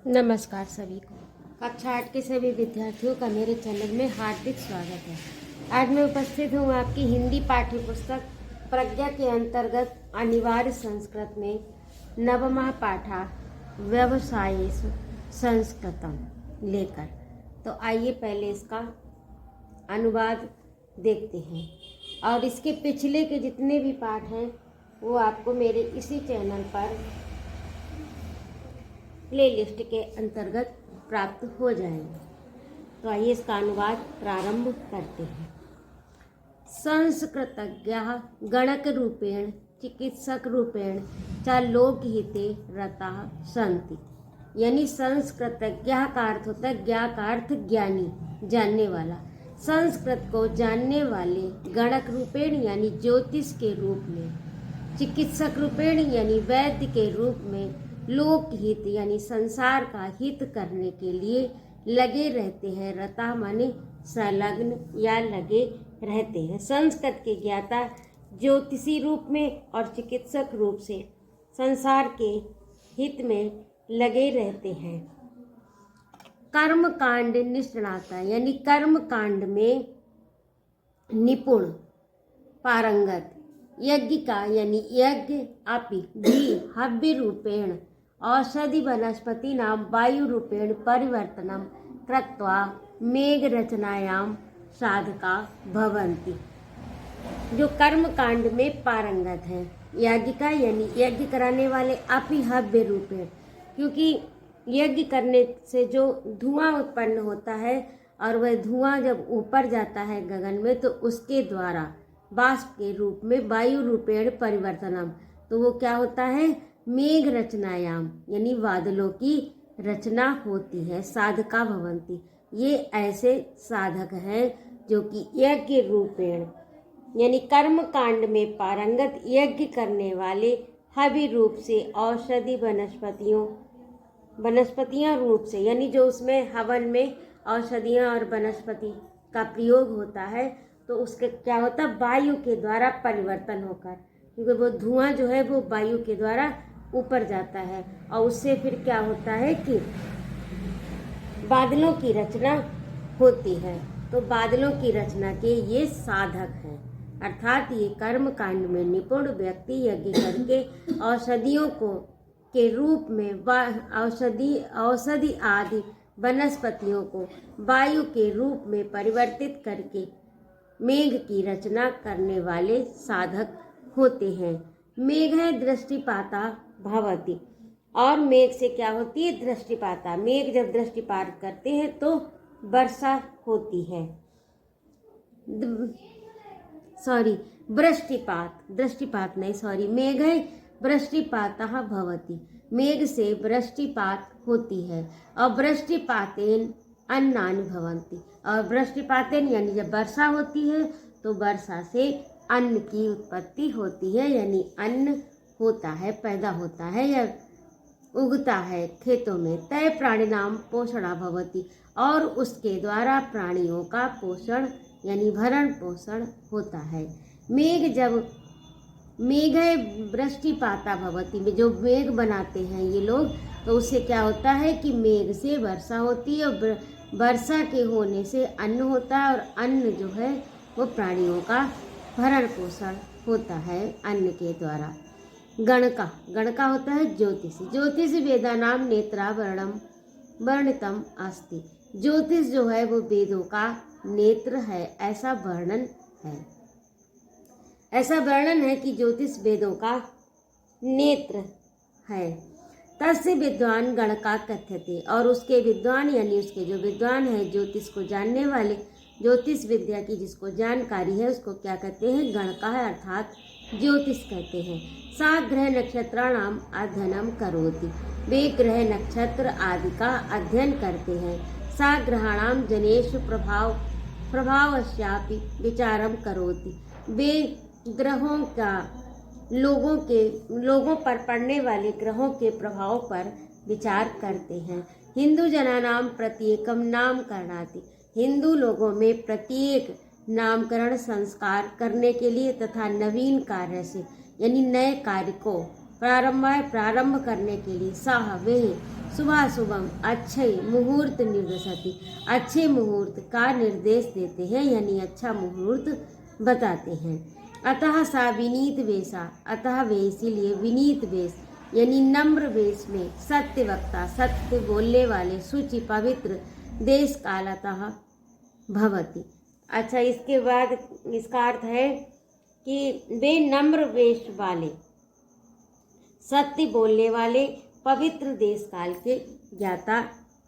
नमस्कार सभी को। कक्षा 8 के सभी विद्यार्थियों का मेरे चैनल में हार्दिक स्वागत है। आज मैं उपस्थित हूँ आपकी हिंदी पाठ्य पुस्तक प्रज्ञा के अंतर्गत अनिवार्य संस्कृत में नवमः पाठा व्यवसायेषु संस्कृतम लेकर। तो आइए पहले इसका अनुवाद देखते हैं और इसके पिछले के जितने भी पाठ हैं वो आपको मेरे इसी चैनल पर प्लेलिस्ट के अंतर्गत प्राप्त हो जाएंगे। तो आइए इसका अनुवाद प्रारंभ करते हैं। संस्कृतज्ञाः गणक रूपेण चिकित्सक रूपेण च लोकहिते रताः सन्ति। यानी संस्कृतज्ञाः का अर्थ होता है ज्ञा का अर्थ ज्ञानी, जानने वाला। संस्कृत को जानने वाले गणक रूपेण यानी ज्योतिष के रूप में, चिकित्सक रूपेण यानी वैद्य के रूप में, लोकहित यानी संसार का हित करने के लिए लगे रहते हैं। रता माने संलग्न या लगे रहते हैं। संस्कृत के ज्ञाता ज्योतिषी रूप में और चिकित्सक रूप से संसार के हित में लगे रहते हैं। कर्म कांड निष्णाता यानी कर्म कांड में निपुण पारंगत, यज्ञ का यानी यज्ञ अपि भी हव्य रूपेण औषधि वनस्पति नाम वायु रूपेण परिवर्तनम कृत्वा मेघ रचनायां साधका भवन्ति। जो कर्म कांड में पारंगत है, याज्ञिका यानी यज्ञ कराने वाले अपि हव्य रूपेण, क्योंकि यज्ञ करने से जो धुआं उत्पन्न होता है और वह धुआं जब ऊपर जाता है गगन में तो उसके द्वारा बाष्प के रूप में वायु रूपेण परिवर्तनम, तो वो क्या होता है, मेघ रचनायाम यानी बादलों की रचना होती है। साधका भवंती, ये ऐसे साधक हैं जो कि यज्ञ रूपेण यानी कर्म कांड में पारंगत यज्ञ करने वाले हवि रूप से औषधि वनस्पतियां रूप से, यानी जो उसमें हवन में औषधियां और वनस्पति का प्रयोग होता है तो उसके क्या होता है, वायु के द्वारा परिवर्तन होकर, क्योंकि वो धुआं जो है वो वायु के द्वारा ऊपर जाता है और उससे फिर क्या होता है कि बादलों की रचना होती है। तो बादलों की रचना के ये साधक हैं, अर्थात ये कर्म कांड में निपुण व्यक्ति यज्ञ करके औषधियों को के रूप में औषधि आदि वनस्पतियों को वायु के रूप में परिवर्तित करके मेघ की रचना करने वाले साधक होते हैं। मेघ है दृष्टिपाता भवति, और मेघ से क्या होती है, दृष्टिपाता। मेघ जब दृष्टिपात करते हैं तो वर्षा होती है। दृष्टिपात नहीं, मेघ है वृष्टिपातः भवति, मेघ से वृष्टिपात होती है। और वृष्टिपातेन अन्नानि भवन्ति, और वृष्टिपातेन यानी जब वर्षा होती है तो वर्षा से अन्न की उत्पत्ति होती है, यानी अन्न होता है, पैदा होता है या उगता है खेतों में। तय प्राणिनाम पोषणा भवति, और उसके द्वारा प्राणियों का पोषण यानी भरण पोषण होता है। मेघ वृष्टिपाता भवति में जो मेघ बनाते हैं ये लोग, तो उससे क्या होता है कि मेघ से वर्षा होती है और वर्षा के होने से अन्न होता है, और अन्न जो है वो प्राणियों का भरण पोषण होता है अन्न के द्वारा। गणका होता है ज्योतिष वेदा नाम नेत्रावरणम वर्णितम अस्ति। ज्योतिष जो है वो वेदों का नेत्र है, ऐसा वर्णन है कि ज्योतिष वेदों का नेत्र है। तस्य विद्वान गणका कथ्यते, और उसके विद्वान यानी उसके जो विद्वान है ज्योतिष को जानने वाले, ज्योतिष विद्या की जिसको जानकारी है उसको क्या कहते हैं, गणका है, अर्थात ज्योतिष कहते हैं। सा ग्रह नक्षत्राणाम अध्ययनम करोति, वे ग्रह नक्षत्र आदि का अध्ययन करते हैं। सा ग्रहाणाम जनेषु प्रभावस्यापि विचारम करोति, वे ग्रहों का लोगों पर पड़ने वाले ग्रहों के प्रभाव पर विचार करते हैं। हिंदू जनानाम प्रत्येकम नामकरणाति, हिंदू लोगों में प्रत्येक नामकरण संस्कार करने के लिए तथा नवीन कार्य से यानी नए कार्य को प्रारंभाय प्रारंभ करने के लिए, सह वे सुबह शुभम अच्छे मुहूर्त निर्देशति अच्छे मुहूर्त का निर्देश देते हैं, यानी अच्छा मुहूर्त बताते हैं। अतः सा विनीत वेशा, अतः वे इसीलिए विनीत वेश यानी नम्र वेश में, सत्य वक्ता सत्य बोलने वाले, शुचि पवित्र, देश कालतः भवति। अच्छा, इसके बाद इसका अर्थ है कि वे नम्र वेश वाले, सत्य बोलने वाले, पवित्र देश काल के ज्ञाता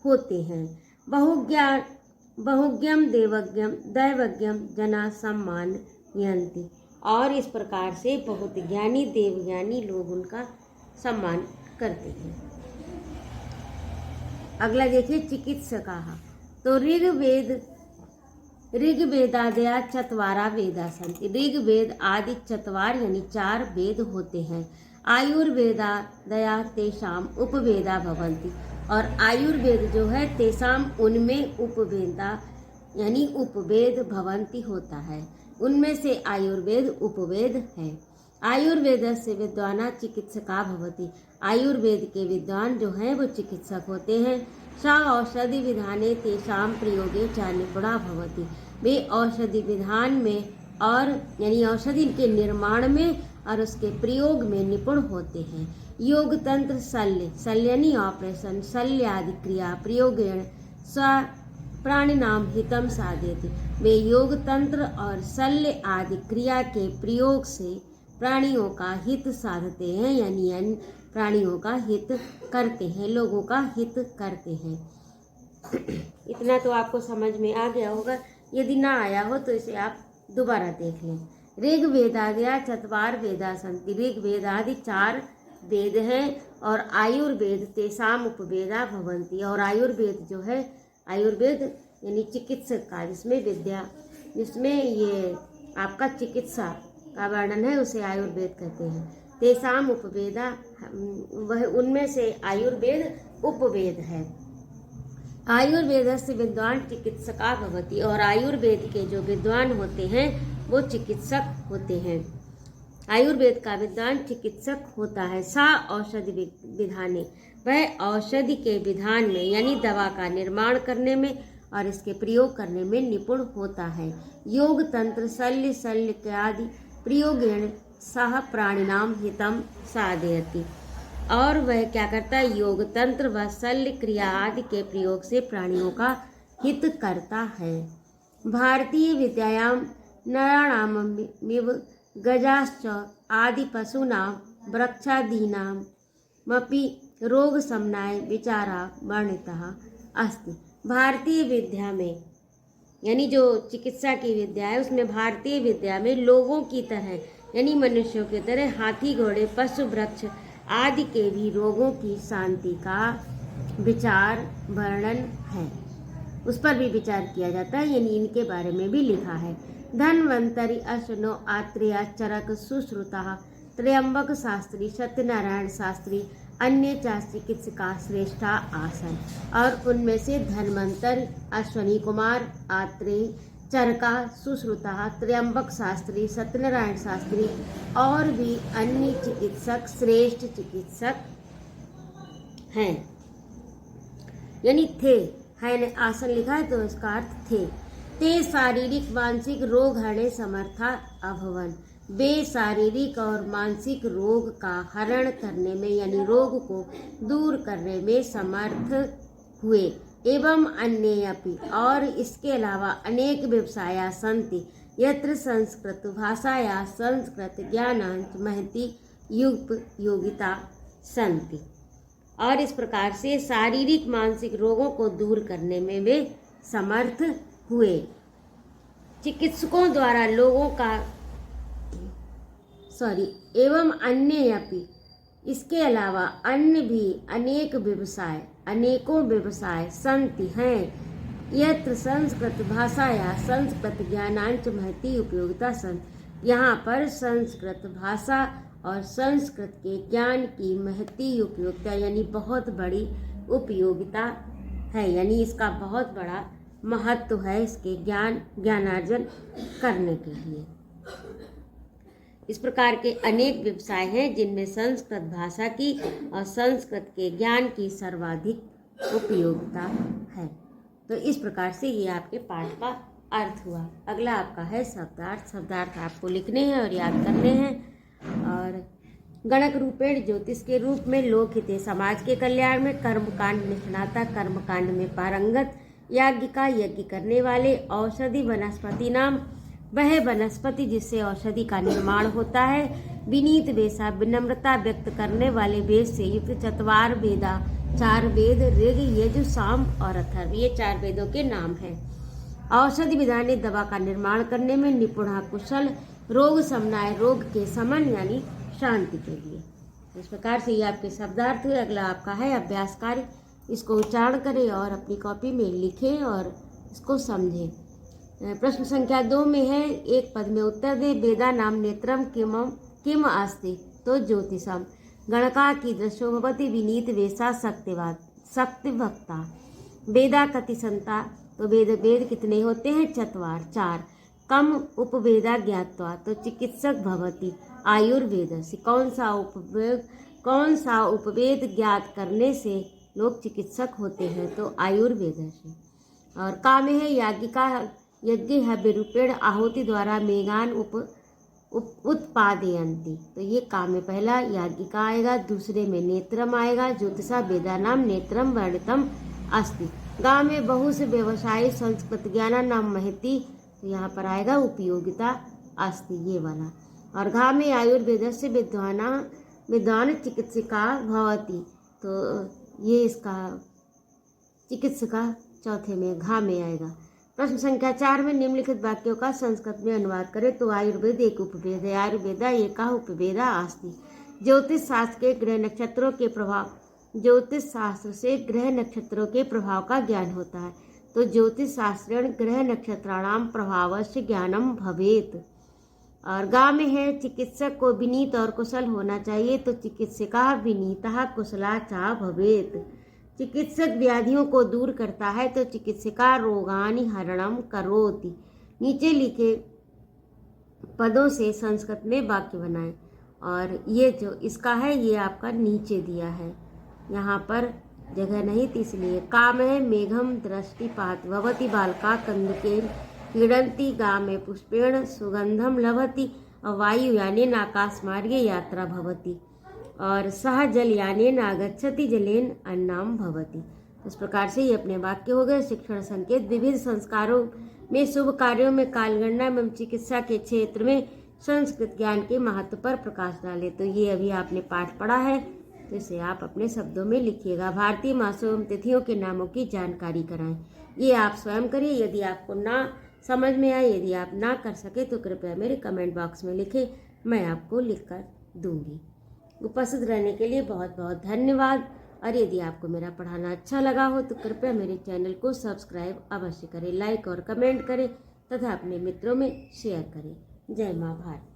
होते हैं। बहुज्ञम देवज्ञम दैवज्ञम जना सम्मान यंती, और इस प्रकार से बहुत ज्ञानी देवज्ञानी लोग उनका सम्मान करते हैं। अगला देखिए चिकित्सका। तो ऋग्वेदादया चत्वारा वेदा सन्ति। ऋग्वेद आदि चत्वार यानी 4 वेद होते हैं। आयुर्वेदादया तेषाम उपवेदा भवन्ति, और आयुर्वेद जो है तेषाम उनमें उपवेदा यानी उपवेद भवन्ति होता है, उनमें से आयुर्वेद उपवेद है। आयुर्वेद से विद्वाना चिकित्सका भवति, आयुर्वेद के विद्वान जो हैं वो चिकित्सक होते हैं। सा औषधि विधाने तेषाम प्रयोगे च निपुणा भवति, वे औषधि विधान में और यानी औषधि के निर्माण में और उसके प्रयोग में निपुण होते हैं। योग तंत्र शल्य यानी ऑपरेशन, शल्य आदि क्रिया प्रयोगेण स्व प्राणिनाम हितम साधयति, वे योग तंत्र और शल्य आदि क्रिया के प्रयोग से प्राणियों का हित साधते हैं, यानी अन्य प्राणियों का हित करते हैं, लोगों का हित करते हैं। इतना तो आपको समझ में आ गया होगा, यदि ना आया हो तो इसे आप दोबारा देख लें। ऋग्वेदादया चत्वार वेदा सन्ति, ऋग्वेद आदि 4 वेद हैं, और आयुर्वेद तेषाम उपवेदा भवन्ति, और आयुर्वेद जो है, आयुर्वेद यानी चिकित्सक का जिसमें ये आपका चिकित्सा का वर्णन है उसे आयुर्वेद कहते हैं। तेषाम उपवेदा, वह उनमें से आयुर्वेद उपवेद है। आयुर्वेद से विद्वान चिकित्सका भवति, और आयुर्वेद के जो विद्वान होते हैं वो चिकित्सक होते हैं। आयुर्वेद का विद्वान चिकित्सक होता है। सा औषधि विधाने, वह औषधि के विधान में यानी दवा का निर्माण करने में और इसके प्रयोग करने में निपुण होता है। योग तंत्र शल्य के आदि प्रयोगेण सह प्राणिनाम हितम साधयति, और वह क्या करता है, योग तंत्र व शल्य क्रिया आदि के प्रयोग से प्राणियों का हित करता है। भारतीय विद्यायाम नराणामिव गजाश्च आदि पशूनां वृक्षादीनामपि रोग समनाय विचारा वर्णितः अस्ति। भारतीय विद्या में यानी जो चिकित्सा की विद्या है उसमें भारतीय विद्या में लोगों की तरह यानी मनुष्यों की तरह हाथी घोड़े पशु वृक्ष आदि के भी रोगों की शांति का विचार वर्णन है, उस पर भी विचार किया जाता है, यानी इनके बारे में भी लिखा है। धन्वंतरि अश्वनो आत्रेय चरक सुश्रुता त्र्यंबक शास्त्री सत्यनारायण शास्त्री अन्य 4 चिकित्सका श्रेष्ठा आसन, और उनमें से धन्वंतर, अश्वनी कुमार, आत्रेय, चरका, सुश्रुता, त्र्यंबक शास्त्री, सत्यनारायण शास्त्री और भी अन्य चिकित्सक श्रेष्ठ चिकित्सक हैं, यानी थे, है ने आसन लिखा है तो इसका अर्थ थे। ते शारीरिक मानसिक रोग हरणे समर्था अभवन, वे शारीरिक और मानसिक रोग का हरण करने में यानी रोग को दूर करने में समर्थ हुए। एवं अन्य अपि, और इसके अलावा अनेक व्यवसाया सन्ति यत्र संस्कृत भाषाया संस्कृत ज्ञानांच महति योगिता सन्ति, और इस प्रकार से शारीरिक मानसिक रोगों को दूर करने में वे समर्थ हुए। चिकित्सकों द्वारा लोगों का एवं अन्य अपि, इसके अलावा अन्य भी अनेकों व्यवसाय संति हैं यत्र संस्कृत भाषाया संस्कृत ज्ञानांच महती उपयोगिता संत, यहाँ पर संस्कृत भाषा और संस्कृत के ज्ञान की महती उपयोगिता यानी बहुत बड़ी उपयोगिता है, यानी इसका बहुत बड़ा महत्व है इसके ज्ञानार्जन करने के लिए। इस प्रकार के अनेक व्यवसाय हैं जिनमें संस्कृत भाषा की और संस्कृत के ज्ञान की सर्वाधिक उपयोगिता है। तो इस प्रकार से ये आपके पाठ का अर्थ हुआ। अगला आपका है शब्दार्थ। शब्दार्थ आपको लिखने हैं और याद करने हैं। और गणक रूपेण ज्योतिष के रूप में लोकहित समाज के कल्याण में कर्मकांड निष्णाता कर्मकांड में पारंगत याज्ञिका यज्ञ करने वाले औषधि वनस्पति नाम वह वनस्पति जिससे औषधि का निर्माण होता है। विनीत वेशा विनम्रता व्यक्त करने वाले वेश से युक्त चतवार वेदा 4 वेद ऋग यजु साम और अथर्व ये 4 वेदों के नाम हैं। औषधि विधाने दवा का निर्माण करने में निपुण कुशल रोग समनाय रोग के समन यानी शांति के लिए। इस प्रकार से ये आपके शब्दार्थ हुए। अगला आपका है अभ्यास कार्य। इसको उच्चारण करें और अपनी कॉपी में लिखें और इसको समझें। प्रश्न संख्या 2 में है, एक पद में उत्तर दे। वेदा नाम नेत्रम किम अस्ति तो ज्योतिषम गणका कीदृशो भवति विनीत वेशा शक्ति भक्ता। वेदा कति संता तो वेद कितने होते हैं 4। कम उपवेदा ज्ञात्वा तो चिकित्सक भवति आयुर्वेद से। कौन सा उपवेद ज्ञात करने से लोग चिकित्सक होते हैं तो आयुर्वेद से। और का में है याज्ञिका यज्ञ हव्य रूपेण आहुति द्वारा मेघान उत्पादयन्ति तो ये काम में पहला याज्ञिका आएगा, दूसरे में नेत्रम आएगा। ज्योतिषा वेदा नाम नेत्रम वर्णितम अस्ति। गाँव में बहु से व्यवसायी संस्कृत ज्ञान नाम महती तो यहाँ पर आएगा उपयोगिता अस्ति ये वाला। और घा में आयुर्वेद से विद्वान चिकित्सिका भवति तो ये इसका चिकित्सिका चौथे में घा में आएगा। प्रश्न संख्या 4 में निम्नलिखित वाक्यों का संस्कृत में अनुवाद करें तो आयुर्वेद एक उपवेद है। आयुर्वेदा एका उपवेदा अस्ति। ज्योतिष शास्त्र के ग्रह नक्षत्रों के प्रभाव ज्योतिष शास्त्र से ग्रह नक्षत्रों के प्रभाव का ज्ञान होता है तो ज्योतिष शास्त्रेण ग्रह नक्षत्राणाम प्रभावस्य ज्ञानम भवेत। और गा में है चिकित्सक को विनीत और कुशल होना चाहिए तो चिकित्सिका विनीता कुशला चा भवेत। चिकित्सक व्याधियों को दूर करता है तो चिकित्सिका रोगानि हरणम करोति। नीचे लिखे पदों से संस्कृत में वाक्य बनाएं। और ये जो इसका है ये आपका नीचे दिया है, यहाँ पर जगह नहीं थी इसलिए। काम है मेघम दृष्टिपात भवति बालका कंदुकेन क्रीडन्ति। गा में पुष्पेण सुगंधम लभति और वायु यानेन आकाश मार्गे यात्रा भवति। और सह जल यानेन आगच्छति जलेन अन्नाम भवति। इस प्रकार से ये अपने वाक्य हो गए। शिक्षण संकेत। विविध संस्कारों में शुभ कार्यों में कालगणना एवं चिकित्सा के क्षेत्र में संस्कृत ज्ञान के महत्व पर प्रकाश डाले तो ये अभी आपने पाठ पढ़ा है तो इसे आप अपने शब्दों में लिखिएगा। भारतीय मासों एवं तिथियों के नामों की जानकारी कराएं। ये आप स्वयं करिए। यदि आपको ना समझ में आए, यदि आप ना कर सके तो कृपया मेरे कमेंट बॉक्स में लिखें, मैं आपको लिख कर दूँगी। उपस्थित रहने के लिए बहुत बहुत धन्यवाद। और यदि आपको मेरा पढ़ाना अच्छा लगा हो तो कृपया मेरे चैनल को सब्सक्राइब अवश्य करें, लाइक और कमेंट करें तथा अपने मित्रों में शेयर करें। जय माँ भारती।